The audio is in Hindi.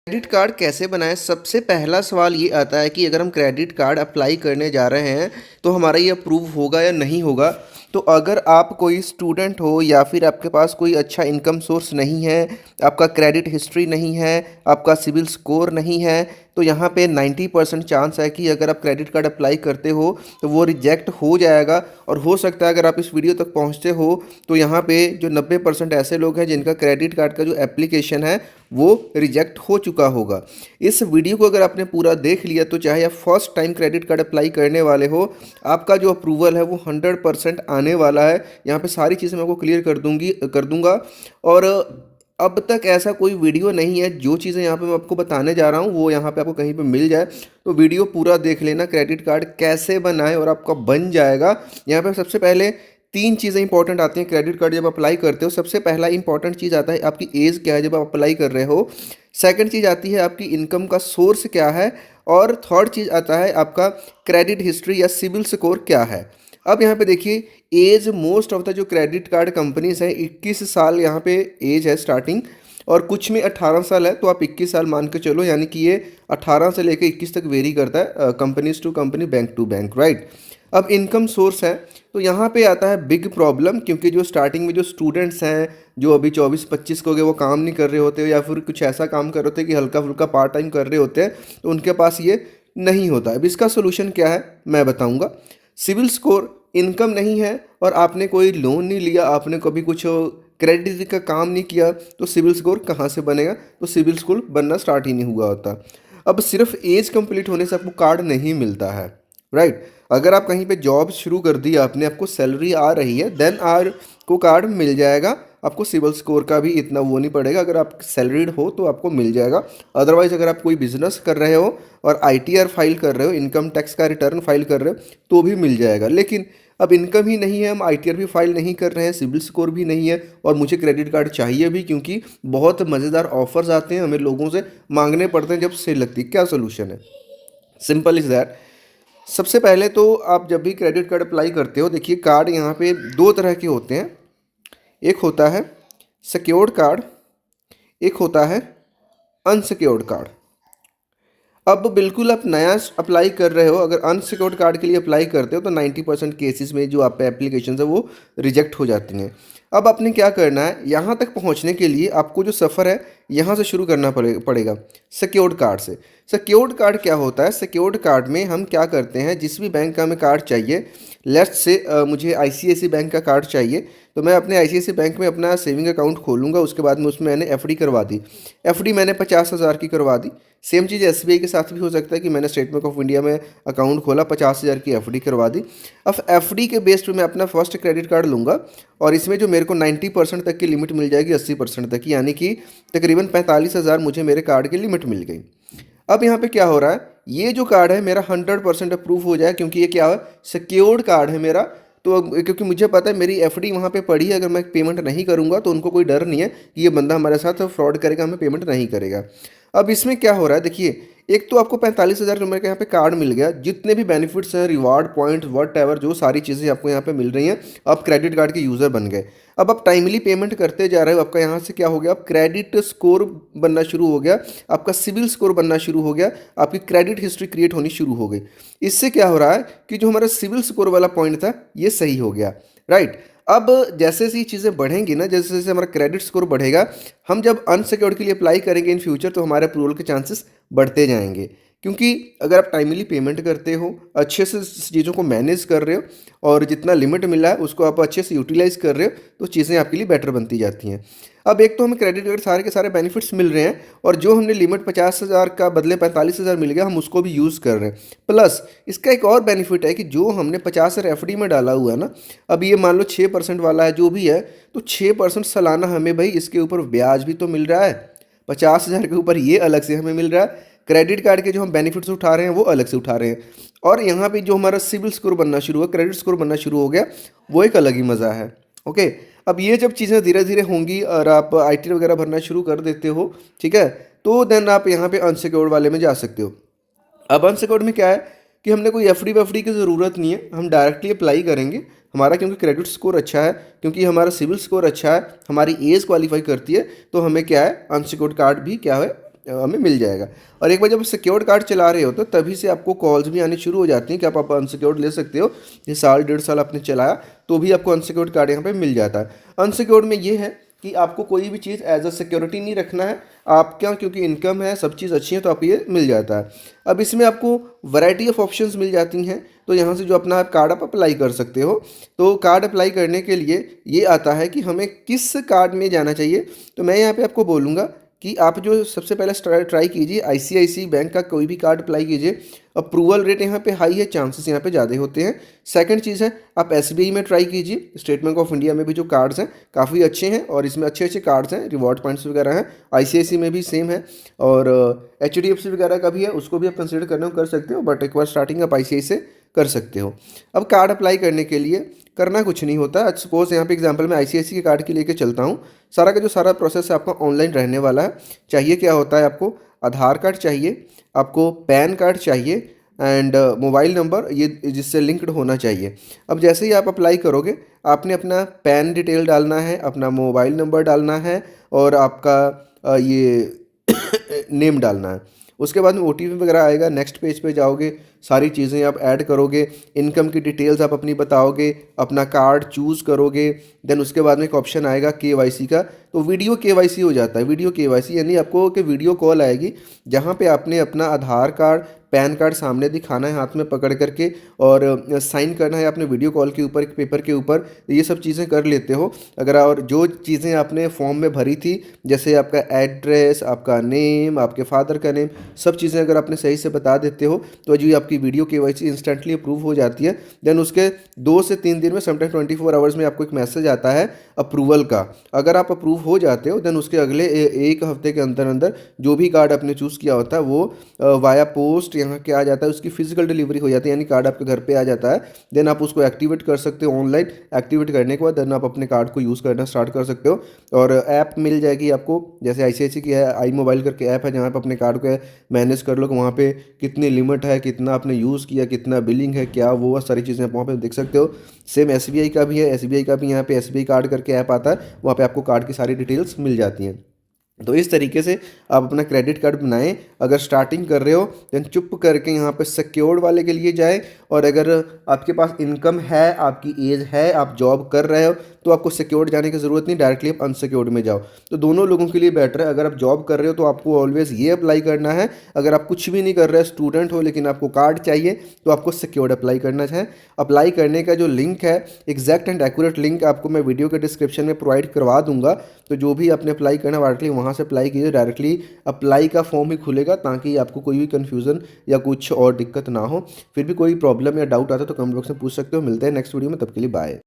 क्रेडिट कार्ड कैसे बनाएं? सबसे पहला सवाल ये आता है कि अगर हम क्रेडिट कार्ड अप्लाई करने जा रहे हैं तो हमारा ये अप्रूव होगा या नहीं होगा। तो अगर आप कोई स्टूडेंट हो या फिर आपके पास कोई अच्छा इनकम सोर्स नहीं है, आपका क्रेडिट हिस्ट्री नहीं है, आपका सिविल स्कोर नहीं है, तो यहाँ पे 90% चांस है कि अगर आप क्रेडिट कार्ड अप्लाई करते हो तो वो रिजेक्ट हो जाएगा। और हो सकता है अगर आप इस वीडियो तक पहुँचते हो तो यहाँ पे जो 90% ऐसे लोग हैं जिनका क्रेडिट कार्ड का जो एप्लीकेशन है वो रिजेक्ट हो चुका होगा। इस वीडियो को अगर आपने पूरा देख लिया तो चाहे आप first time credit card apply करने वाले हो, आपका जो अप्रूवल है वो 100% आने वाला है। यहाँ पे सारी चीज़ें मैं आपको क्लियर कर दूंगा। और अब तक ऐसा कोई वीडियो नहीं है, जो चीज़ें यहाँ पे मैं आपको बताने जा रहा हूँ वो यहाँ पे आपको कहीं पे मिल जाए। तो वीडियो पूरा देख लेना, क्रेडिट कार्ड कैसे बनाए और आपका बन जाएगा। यहाँ पे सबसे पहले तीन चीज़ें इंपॉर्टेंट आती हैं क्रेडिट कार्ड जब अप्लाई करते हो। सबसे पहला इंपॉर्टेंट चीज़ आता है आपकी एज क्या है जब आप अप्लाई कर रहे हो। सेकंड चीज़ आती है आपकी इनकम का सोर्स क्या है। और थर्ड चीज़ आता है आपका क्रेडिट हिस्ट्री या सिविल स्कोर क्या है। अब यहाँ पे देखिए, एज मोस्ट ऑफ द जो क्रेडिट कार्ड कंपनीज हैं 21 साल यहाँ पे एज है स्टार्टिंग, और कुछ में 18 साल है। तो आप 21 साल मान के चलो, यानी कि ये 18 से लेकर 21 तक वेरी करता है companies to company, bank to bank, right. अब इनकम सोर्स है तो यहाँ पे आता है बिग प्रॉब्लम, क्योंकि जो स्टार्टिंग में जो स्टूडेंट्स हैं जो अभी 24-25 को गए वो काम नहीं कर रहे होते या फिर कुछ ऐसा काम कर रहे होते कि हल्का फुल्का पार्ट टाइम कर रहे होते हैं, तो उनके पास ये नहीं होता। अब इसका सोल्यूशन क्या है मैं बताऊँगा। सिविल स्कोर, इनकम नहीं है और आपने कोई लोन नहीं लिया, आपने कभी कुछ क्रेडिट का काम नहीं किया, तो सिविल स्कोर कहाँ से बनेगा? तो सिविल स्कोर बनना स्टार्ट ही नहीं हुआ होता। अब सिर्फ एज कंप्लीट होने से आपको कार्ड नहीं मिलता है, राइट। अगर आप कहीं पे जॉब शुरू कर दी आपने, आपको सैलरी आ रही है, देन आपको कार्ड मिल जाएगा। आपको सिविल स्कोर का भी इतना वो नहीं पड़ेगा, अगर आप सैलरीड हो तो आपको मिल जाएगा। अदरवाइज अगर आप कोई बिजनेस कर रहे हो और आईटीआर फाइल कर रहे हो, इनकम टैक्स का रिटर्न फाइल कर रहे हो, तो भी मिल जाएगा। लेकिन अब इनकम ही नहीं है, हम आईटीआर भी फाइल नहीं कर रहे हैं, सिविल स्कोर भी नहीं है और मुझे क्रेडिट कार्ड चाहिए भी, क्योंकि बहुत मज़ेदार ऑफर्स आते हैं, हमें लोगों से मांगने पड़ते हैं जब सेल लगती है। क्या सोल्यूशन है? Simple is that. सबसे पहले तो आप जब भी क्रेडिट कार्ड अप्लाई करते हो, देखिए कार्ड यहाँ पे दो तरह के होते हैं। एक होता है सिक्योर्ड कार्ड, एक होता है अनसिक्योर्ड कार्ड। अब बिल्कुल आप नया अप्लाई कर रहे हो, अगर अनसिक्योर्ड कार्ड के लिए अप्लाई करते हो तो 90% केसेस में जो आप एप्लीकेशन है वो रिजेक्ट हो जाती हैं। अब आपने क्या करना है, यहाँ तक पहुँचने के लिए आपको जो सफ़र है यहाँ से शुरू करना पड़ेगा सिक्योर्ड कार्ड से। सिक्योर्ड कार्ड क्या होता है? सिक्योर्ड कार्ड में हम क्या करते हैं, जिस भी बैंक का हमें कार्ड चाहिए, लेट्स से मुझे आईसीआईसी बैंक का कार्ड चाहिए, तो मैं अपने आईसीआईसी बैंक में अपना सेविंग अकाउंट खोलूँगा। उसके बाद में उसमें मैंने एफडी करवा दी, एफडी मैंने 50,000 की करवा दी। सेम चीज़ एसबीआई के साथ भी हो सकता है कि मैंने स्टेट बैंक ऑफ इंडिया में अकाउंट खोला, 50,000 की एफडी करवा दी। अब एफडी के बेस पे मैं अपना फर्स्ट क्रेडिट कार्ड लूँगा और इसमें जो मेरे को 90% तक की लिमिट मिल जाएगी, 80% तक की, यानी कि तकरीबन 45,000 मुझे मेरे कार्ड की लिमिट मिल गई। अब यहाँ पे क्या हो रहा है, ये जो कार्ड है मेरा 100% अप्रूव हो जाए, क्योंकि ये क्या है, सिक्योर्ड कार्ड है मेरा। तो क्योंकि मुझे पता है मेरी एफडी वहाँ पे पड़ी है, अगर मैं पेमेंट नहीं करूँगा तो उनको कोई डर नहीं है कि ये बंदा हमारे साथ फ्रॉड करेगा, हमें पेमेंट नहीं करेगा। अब इसमें क्या हो रहा है, देखिए, एक तो आपको 45,000 रुपये का यहाँ पे कार्ड मिल गया, जितने भी बेनिफिट्स हैं, रिवार्ड पॉइंट वट एवर, जो सारी चीज़ें आपको यहाँ पे मिल रही हैं, आप क्रेडिट कार्ड के यूज़र बन गए। अब आप टाइमली पेमेंट करते जा रहे हो, आपका यहाँ से क्या हो गया, आप क्रेडिट स्कोर बनना शुरू हो गया, आपका सिविल स्कोर बनना शुरू हो गया, आपकी क्रेडिट हिस्ट्री क्रिएट होनी शुरू हो गई। इससे क्या हो रहा है कि जो हमारा सिविल स्कोर वाला पॉइंट था ये सही हो गया, राइट। अब जैसे जैसे ये चीज़ें बढ़ेंगी ना, जैसे जैसे हमारा क्रेडिट स्कोर बढ़ेगा, हम जब अनसिक्योर्ड के लिए अप्लाई करेंगे इन फ्यूचर, तो हमारे अप्रूवल के चांसेस बढ़ते जाएंगे। क्योंकि अगर आप टाइमली पेमेंट करते हो, अच्छे से चीज़ों को मैनेज कर रहे हो और जितना लिमिट मिला है उसको आप अच्छे से यूटिलाइज़ कर रहे हो, तो चीज़ें आपके लिए बेटर बनती जाती हैं। अब एक तो हमें क्रेडिट कार्ड सारे के सारे बेनिफिट्स मिल रहे हैं, और जो हमने लिमिट 50,000 का बदले 45,000 मिल गया, हम उसको भी यूज़ कर रहे हैं। प्लस इसका एक और बेनिफिट है कि जो हमने 50,000 एफडी में डाला हुआ है ना, अब ये मान लो 6% वाला है जो भी है, तो 6% सालाना हमें भाई इसके ऊपर ब्याज भी तो मिल रहा है। 50,000 के ऊपर ये अलग से हमें मिल रहा है, क्रेडिट कार्ड के जो हम बेनिफिट्स उठा रहे हैं वो अलग से उठा रहे हैं। और यहाँ पे जो हमारा सिविल स्कोर बनना शुरू हुआ, क्रेडिट स्कोर बनना शुरू हो गया, वो एक अलग ही मज़ा है। ओके, अब ये जब चीज़ें धीरे धीरे होंगी और आप आईटी वगैरह भरना शुरू कर देते हो, ठीक है, तो देन आप यहाँ पे अनसिक्योर्ड वाले में जा सकते हो। अब अनसिक्योर्ड में क्या है कि हमने कोई एफडी वेफडी की ज़रूरत नहीं है, हम डायरेक्टली अप्लाई करेंगे। हमारा क्योंकि क्रेडिट स्कोर अच्छा है, क्योंकि हमारा सिविल स्कोर अच्छा है, हमारी एज क्वालिफाई करती है, तो हमें क्या है, अनसिक्योर्ड कार्ड भी क्या है, हमें मिल जाएगा। और एक बार जब सिक्योर्ड कार्ड चला रहे हो तो तभी से आपको कॉल्स भी आनी शुरू हो जाती हैं कि आप अनसिक्योर्ड ले सकते हो। ये साल 1.5 साल आपने चलाया तो भी आपको अनसिक्योर्ड कार्ड यहाँ पे मिल जाता है। अनसिक्योर्ड में ये है कि आपको कोई भी चीज़ एज अ सिक्योरिटी नहीं रखना है। आप क्या, क्योंकि इनकम है, सब चीज़ अच्छी है, तो आपको ये मिल जाता है। अब इसमें आपको वैरायटी ऑफ ऑप्शंस मिल जाती हैं। तो यहाँ से जो अपना आप कार्ड आप अप्लाई कर सकते हो। तो कार्ड अप्लाई करने के लिए ये आता है कि हमें किस कार्ड में जाना चाहिए। तो मैं यहाँ पे आपको बोलूँगा कि आप जो सबसे पहले ट्राई कीजिए आईसीआईसीआई बैंक का कोई भी कार्ड अप्लाई कीजिए। अप्रूवल रेट यहाँ पे हाई है, चांसेस यहाँ पे ज़्यादा होते हैं। सेकंड चीज़ है, आप एसबीआई में ट्राई कीजिए। स्टेट बैंक ऑफ इंडिया में भी जो कार्ड्स हैं काफ़ी अच्छे हैं और इसमें अच्छे अच्छे कार्ड्स हैं, रिवॉर्ड पॉइंट्स वगैरह हैं। आईसीआईसीआई में भी सेम है और एचडीएफसी वगैरह का भी है, उसको भी आप कंसिडर करना कर सकते हो, बट एक बार स्टार्टिंग आप आईसीआईसीआई से कर सकते हो। अब कार्ड अप्लाई करने के लिए करना कुछ नहीं होता। सपोज यहाँ पे एग्जांपल मैं आईसीआईसीआई के कार्ड की लेके चलता हूँ। सारा का जो सारा प्रोसेस है आपका ऑनलाइन रहने वाला है। चाहिए क्या होता है, आपको आधार कार्ड चाहिए, आपको पैन कार्ड चाहिए एंड मोबाइल नंबर ये जिससे लिंक्ड होना चाहिए। अब जैसे ही आप अप्लाई करोगे, आपने अपना पैन डिटेल डालना है, अपना मोबाइल नंबर डालना है और आपका ये नेम डालना है। उसके बाद में ओटीपी वगैरह आएगा, नेक्स्ट पेज पे जाओगे, सारी चीज़ें आप ऐड करोगे, इनकम की डिटेल्स आप अपनी बताओगे, अपना कार्ड चूज़ करोगे। देन उसके बाद में एक ऑप्शन आएगा केवाईसी का, तो वीडियो केवाईसी हो जाता है। वीडियो केवाईसी यानी आपको कि वीडियो कॉल आएगी जहाँ पे आपने अपना आधार कार्ड पैन कार्ड सामने दिखाना है हाथ में पकड़ करके और साइन करना है आपने वीडियो कॉल के ऊपर, एक पेपर के ऊपर। ये सब चीज़ें कर लेते हो अगर, और जो चीज़ें आपने फॉर्म में भरी थी जैसे आपका एड्रेस, आपका नेम, आपके फादर का नेम, सब चीज़ें अगर आपने सही से बता देते हो तो जी आपकी वीडियो केवाईसी इंस्टेंटली अप्रूव हो जाती है। देन उसके 2 से 3 दिन में, समटाइम 24 आवर्स में आपको एक मैसेज आता है अप्रूवल का। अगर आप अप्रूव हो जाते हो देन उसके अगले एक हफ्ते के अंदर अंदर जो भी कार्ड आपने चूज़ किया होता है वो वाया पोस्ट यहाँ के आ जाता है, उसकी फिजिकल डिलीवरी हो जाती है, यानी कार्ड आपके घर पे आ जाता है। देन आप उसको एक्टिवेट कर सकते हो ऑनलाइन। एक्टिवेट करने के बाद देन आप अपने कार्ड को यूज़ करना स्टार्ट कर सकते हो और ऐप मिल जाएगी आपको, जैसे आईसीआईसीआई की है, आई मोबाइल करके ऐप है जहाँ पे अपने कार्ड को मैनेज कर लो। वहाँ पे कितनी लिमिट है, कितना आपने यूज़ किया, कितना बिलिंग है, क्या वो सारी चीज़ें आप वहाँ पे देख सकते हो। सेम एसबीआई का भी है, एसबीआई का भी यहाँ पे एसबीआई कार्ड करके ऐप आता है, वहाँ पे आपको कार्ड की सारी डिटेल्स मिल जाती हैं। तो इस तरीके से आप अपना क्रेडिट कार्ड बनाएं। अगर स्टार्टिंग कर रहे हो देन चुप करके यहाँ पे सिक्योर्ड वाले के लिए जाएं, और अगर आपके पास इनकम है, आपकी एज है, आप जॉब कर रहे हो तो आपको सिक्योर्ड जाने की ज़रूरत नहीं, डायरेक्टली आप अनसिक्योर्ड में जाओ। तो दोनों लोगों के लिए बेटर है। अगर आप जॉब कर रहे हो तो आपको ऑलवेज़ ये अप्लाई करना है। अगर आप कुछ भी नहीं कर रहे, स्टूडेंट हो लेकिन आपको कार्ड चाहिए, तो आपको सिक्योर्ड अप्लाई करना है। अप्लाई करने का जो लिंक है, एग्जैक्ट एंड एक्यूरेट लिंक आपको मैं वीडियो के डिस्क्रिप्शन में प्रोवाइड करवा दूंगा। तो जो भी आपने अप्लाई करना डायरेक्टली वहाँ से अप्लाई कीजिए, डायरेक्टली अप्लाई का फॉर्म ही खुलेगा, ताकि आपको कोई भी कन्फ्यूज़न या कुछ और दिक्कत ना हो। फिर भी कोई प्रॉब्लम या डाउट आता है तो कमेंट बॉक्स में पूछ सकते हो। मिलते हैं नेक्स्ट वीडियो में, तब के लिए बाय।